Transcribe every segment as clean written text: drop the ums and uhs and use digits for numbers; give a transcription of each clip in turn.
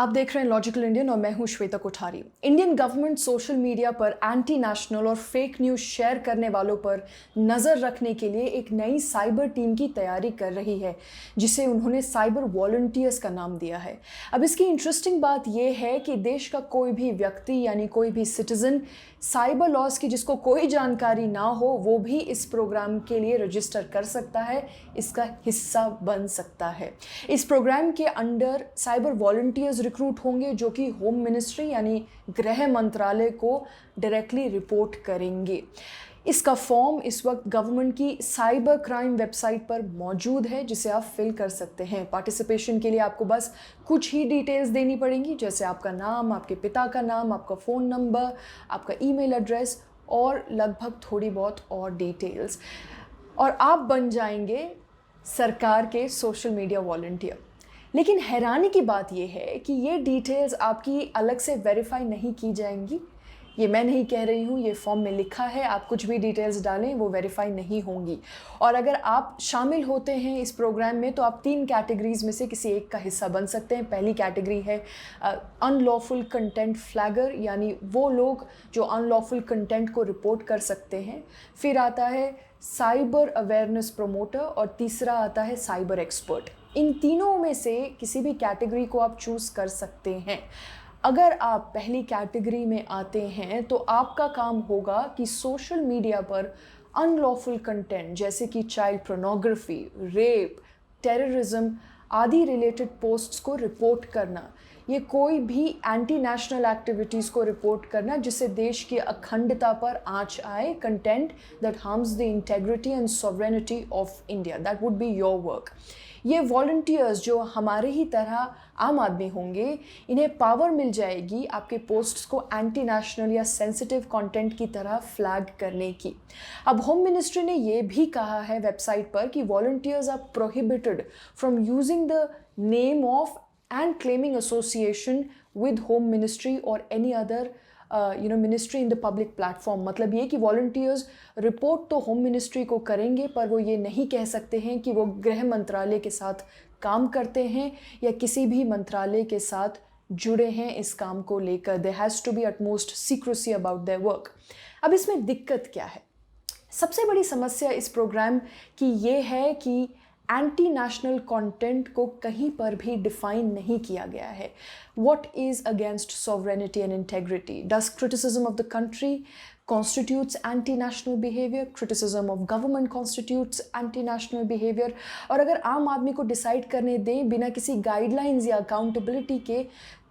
आप देख रहे हैं लॉजिकल इंडियन और मैं हूं Shweta Kothari. Indian government social media पर एंटी नेशनल और फेक न्यूज़ शेयर करने वालों पर नज़र रखने के लिए एक नई साइबर टीम की तैयारी कर रही है, जिसे उन्होंने साइबर वॉलंटियर्स का नाम दिया है। अब इसकी इंटरेस्टिंग बात यह है कि देश का कोई भी व्यक्ति यानी कोई भी सिटीजन साइबर लॉज की जिसको कोई जानकारी ना हो वो भी इस प्रोग्राम के लिए रजिस्टर कर सकता है, इसका हिस्सा बन सकता है। इस प्रोग्राम के अंडर साइबर वॉलंटियर्स रिक्रूट होंगे जो कि होम मिनिस्ट्री यानी गृह मंत्रालय को डायरेक्टली रिपोर्ट करेंगे। इसका फॉर्म इस वक्त गवर्नमेंट की साइबर क्राइम वेबसाइट पर मौजूद है, जिसे आप फिल कर सकते हैं। पार्टिसिपेशन के लिए आपको बस कुछ ही डिटेल्स देनी पड़ेंगी, जैसे आपका नाम, आपके पिता का नाम, आपका फ़ोन नंबर, आपका ईमेल एड्रेस और लगभग थोड़ी बहुत और डिटेल्स, और आप बन जाएंगे सरकार के सोशल मीडिया वॉलंटियर। लेकिन हैरानी की बात यह है कि ये डिटेल्स आपकी अलग से वेरीफाई नहीं की जाएंगी। ये मैं नहीं कह रही हूँ, ये फॉर्म में लिखा है। आप कुछ भी डिटेल्स डालें वो वेरीफाई नहीं होंगी। और अगर आप शामिल होते हैं इस प्रोग्राम में तो आप 3 कैटेगरीज में से किसी एक का हिस्सा बन सकते हैं। पहली कैटेगरी है अनलॉफुल कंटेंट फ्लैगर, यानी वो लोग जो अनलॉफुल कंटेंट को रिपोर्ट कर सकते हैं। फिर आता है साइबर अवेयरनेस प्रमोटर और तीसरा आता है साइबर एक्सपर्ट। इन तीनों में से किसी भी कैटेगरी को आप चूज़ कर सकते हैं। अगर आप पहली कैटेगरी में आते हैं तो आपका काम होगा कि सोशल मीडिया पर अनलॉफुल कंटेंट जैसे कि चाइल्ड पोर्नोग्राफी, रेप, टेररिज्म आदि रिलेटेड पोस्ट्स को रिपोर्ट करना। ये कोई भी एंटी नेशनल एक्टिविटीज़ को रिपोर्ट करना जिससे देश की अखंडता पर आंच आए, content that harms the integrity and sovereignty of India, that would be your work. ये वॉलंटियर्स जो हमारे ही तरह आम आदमी होंगे, इन्हें पावर मिल जाएगी आपके पोस्ट्स को एंटी नेशनल या सेंसिटिव कंटेंट की तरह फ्लैग करने की। अब होम मिनिस्ट्री ने ये भी कहा है वेबसाइट पर कि volunteers are prohibited from using the name of and claiming association with home ministry or any other ministry in the public platform। मतलब ये कि वॉलंटियर्स रिपोर्ट तो होम मिनिस्ट्री को करेंगे पर वो ये नहीं कह सकते हैं कि वो गृह मंत्रालय के साथ काम करते हैं या किसी भी मंत्रालय के साथ जुड़े हैं इस काम को लेकर। There has to be utmost secrecy about their work. अब इसमें दिक्कत क्या है? सबसे बड़ी समस्या इस प्रोग्राम की ये है कि एंटी नेशनल कंटेंट को कहीं पर भी डिफाइन नहीं किया गया है। What is against sovereignty and integrity? Does criticism of the country constitutes anti-national behavior? Criticism of government constitutes anti-national behavior? और अगर आम आदमी को डिसाइड करने दें बिना किसी गाइडलाइंस या अकाउंटेबिलिटी के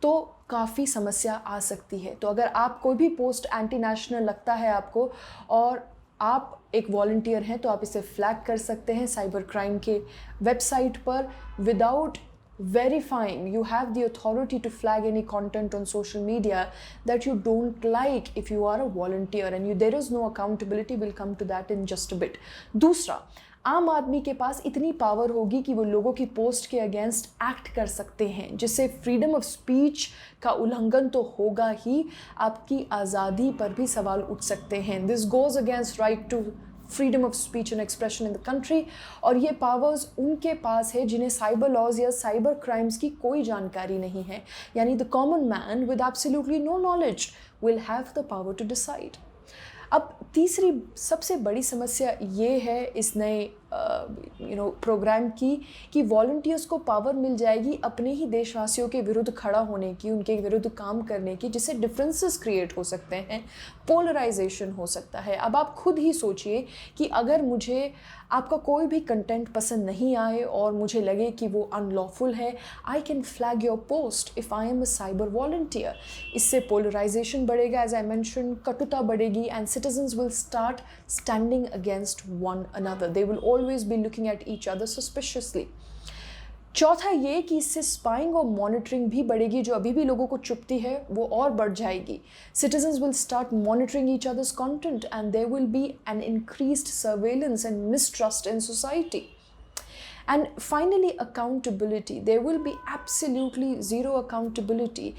तो काफ़ी समस्या आ सकती है। तो अगर आप कोई भी पोस्ट एंटी नेशनल लगता है आपको और आप एक वॉलंटियर हैं तो आप इसे फ्लैग कर सकते हैं साइबर क्राइम के वेबसाइट पर without verifying. You have the authority to flag any content on social media that you don't like if you are a volunteer, and there is no accountability. We'll come to that in just a bit. दूसरा, आम आदमी के पास इतनी power होगी कि वो लोगों की पोस्ट के अगेंस्ट एक्ट कर सकते हैं, जिससे फ्रीडम ऑफ स्पीच का उल्लंघन तो होगा ही, आपकी आज़ादी पर भी सवाल उठ सकते हैं। This goes against right to freedom of speech and expression in the country. और ये पावर्स उनके पास है जिन्हें साइबर लॉज या साइबर क्राइम्स की कोई जानकारी नहीं है, यानी the common man with absolutely no knowledge will have the power to decide. अब तीसरी सबसे बड़ी समस्या ये है इस नए प्रोग्राम की कि वॉलंटियर्स को पावर मिल जाएगी अपने ही देशवासियों के विरुद्ध खड़ा होने की, उनके विरुद्ध काम करने की, जिससे डिफरेंसेस क्रिएट हो सकते हैं, पोलराइजेशन हो सकता है। अब आप खुद ही सोचिए कि अगर मुझे आपका कोई भी कंटेंट पसंद नहीं आए और मुझे लगे कि वो अनलॉफुल है, I can flag your post if I am a cyber volunteer. इससे पोलराइजेशन बढ़ेगा, एज आई मैंशन, कटुता बढ़ेगी, and citizens will start standing against one another. They will always be looking at each other suspiciously। चौथा ये कि इससे spying और monitoring भी बढ़ेगी, जो अभी भी लोगों को चुभती है वो और बढ़ जाएगी। Citizens will start monitoring each other's content and there will be an increased surveillance and mistrust in society। And finally, accountability. There will be absolutely zero accountability।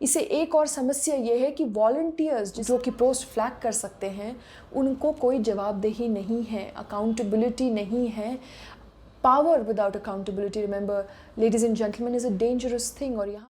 इसे एक और समस्या ये है कि वॉलंटियर्स जो कि पोस्ट फ्लैग कर सकते हैं उनको कोई जवाबदेही नहीं है, अकाउंटेबिलिटी नहीं है। Power without accountability, remember ladies and gentleman, is a dangerous thing. और यहाँ